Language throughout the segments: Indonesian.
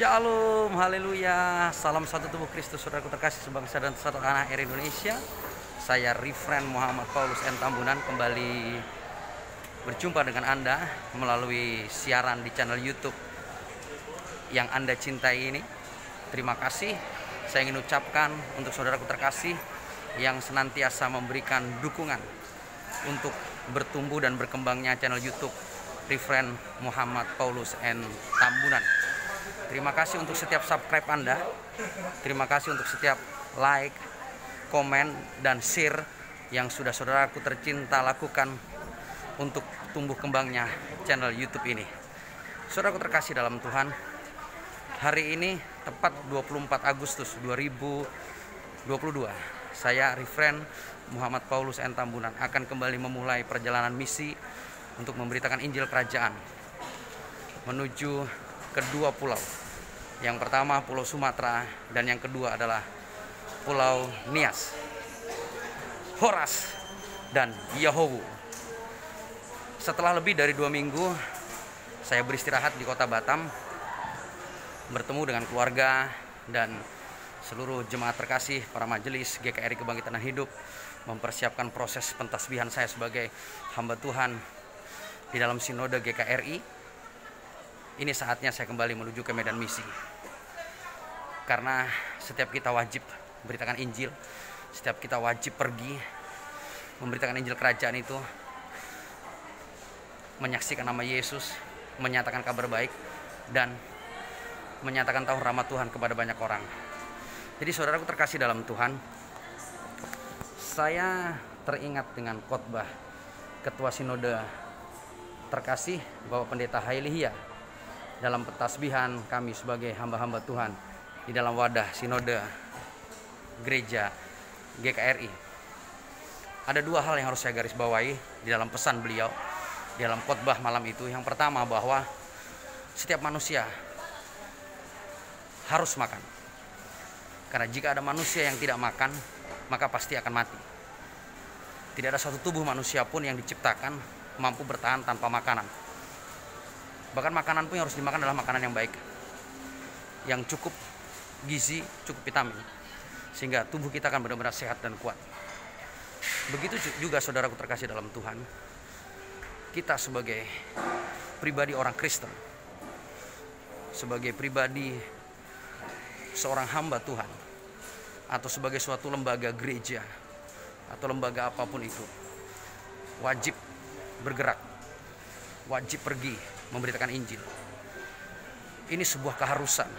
Shalom, haleluya. Salam satu tubuh Kristus, saudaraku terkasih sebangsa dan setanah air Indonesia. Saya Refren Muhammad Paulus N. Tambunan kembali berjumpa dengan Anda melalui siaran di channel YouTube yang Anda cintai ini. Terima kasih. Saya ingin ucapkan untuk saudaraku terkasih yang senantiasa memberikan dukungan untuk bertumbuh dan berkembangnya channel YouTube Refren Muhammad Paulus N. Tambunan. Terima kasih untuk setiap subscribe Anda. Terima kasih untuk setiap like, komen, dan share yang sudah saudaraku tercinta lakukan untuk tumbuh kembangnya channel YouTube ini. Saudaraku terkasih dalam Tuhan, hari ini tepat 24 Agustus 2022, saya Refren Muhammad Paulus N. Tambunan akan kembali memulai perjalanan misi untuk memberitakan Injil Kerajaan menuju kedua pulau. Yang pertama Pulau Sumatera dan yang kedua adalah Pulau Nias, Horas, dan Yahowu. Setelah lebih dari 2 minggu saya beristirahat di kota Batam, bertemu dengan keluarga dan seluruh jemaat terkasih, para majelis GKRI Kebangkitan dan Hidup, mempersiapkan proses pentasbihan saya sebagai hamba Tuhan di dalam sinode GKRI. Ini saatnya saya kembali menuju ke medan misi. Karena setiap kita wajib memberitakan Injil, setiap kita wajib pergi memberitakan Injil Kerajaan itu, menyaksikan nama Yesus, menyatakan kabar baik, dan menyatakan tahun rahmat Tuhan kepada banyak orang. Jadi saudaraku terkasih dalam Tuhan, saya teringat dengan khotbah Ketua Sinode terkasih Bapak Pendeta Hailihia dalam pentasbihan kami sebagai hamba-hamba Tuhan di dalam wadah Sinode Gereja GKRI. Ada 2 hal yang harus saya garis bawahi di dalam pesan beliau di dalam khotbah malam itu. Yang pertama, bahwa setiap manusia harus makan. Karena jika ada manusia yang tidak makan, maka pasti akan mati. Tidak ada satu tubuh manusia pun yang diciptakan mampu bertahan tanpa makanan. Bahkan makanan pun yang harus dimakan adalah makanan yang baik, yang cukup gizi, cukup vitamin, sehingga tubuh kita akan benar-benar sehat dan kuat. Begitu juga saudaraku terkasih dalam Tuhan, kita sebagai pribadi orang Kristen, sebagai pribadi seorang hamba Tuhan, atau sebagai suatu lembaga gereja atau lembaga apapun itu, wajib bergerak, wajib pergi memberitakan Injil. Ini sebuah keharusan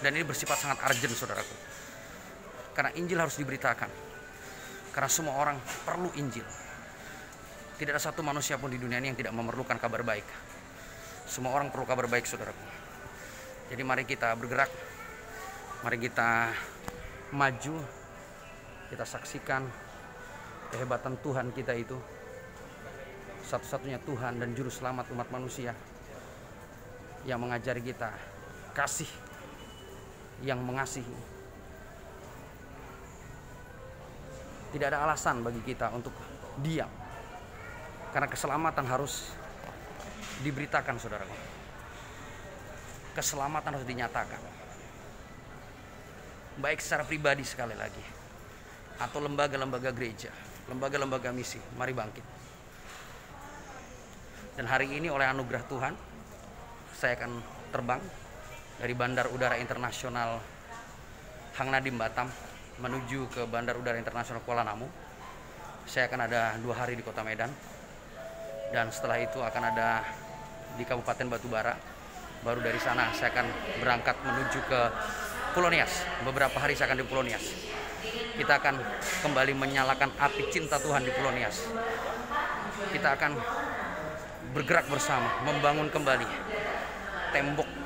dan ini bersifat sangat urgent saudaraku. Karena Injil harus diberitakan. Karena semua orang perlu Injil. Tidak ada satu manusia pun di dunia ini yang tidak memerlukan kabar baik. Semua orang perlu kabar baik saudaraku. Jadi mari kita bergerak. Mari kita maju. Kita saksikan kehebatan Tuhan kita itu. Satu-satunya Tuhan dan Juru Selamat umat manusia, yang mengajari kita kasih, yang mengasihi. Tidak ada alasan bagi kita untuk diam, karena keselamatan harus diberitakan saudaraku. Keselamatan harus dinyatakan, baik secara pribadi sekali lagi, atau lembaga-lembaga gereja, lembaga-lembaga misi. Mari bangkit. Dan hari ini oleh anugerah Tuhan, saya akan terbang dari Bandar Udara Internasional Hang Nadim Batam menuju ke Bandar Udara Internasional Kuala Namu. Saya akan ada 2 hari di Kota Medan, dan setelah itu akan ada di Kabupaten Batubara. Baru dari sana saya akan berangkat menuju ke Pulau Nias. Beberapa hari saya akan di Pulau Nias. Kita akan kembali menyalakan api cinta Tuhan di Pulau Nias. Kita akan bergerak bersama, membangun kembali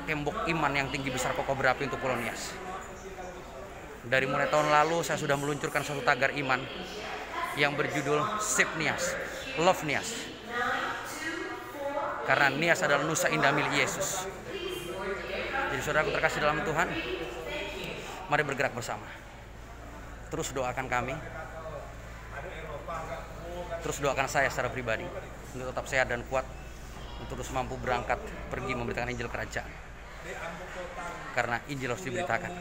tembok iman yang tinggi besar kokoh berapi untuk Pulau Nias. Dari mulai tahun lalu saya sudah meluncurkan satu tagar iman yang berjudul Save Nias, Love Nias. Karena Nias adalah nusa indah milik Yesus. Jadi saudaraku terkasih dalam Tuhan, mari bergerak bersama. Terus doakan kami, terus doakan saya secara pribadi untuk tetap sehat dan kuat, untuk terus mampu berangkat pergi memberitakan Injil Kerajaan. Karena Injil harus diberitakan.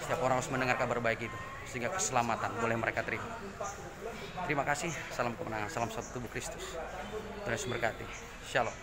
Setiap orang harus mendengar kabar baik itu, sehingga keselamatan boleh mereka terima. Terima kasih, salam kemenangan, salam satu tubuh Kristus. Tuhan Yesus memberkati. Shalom.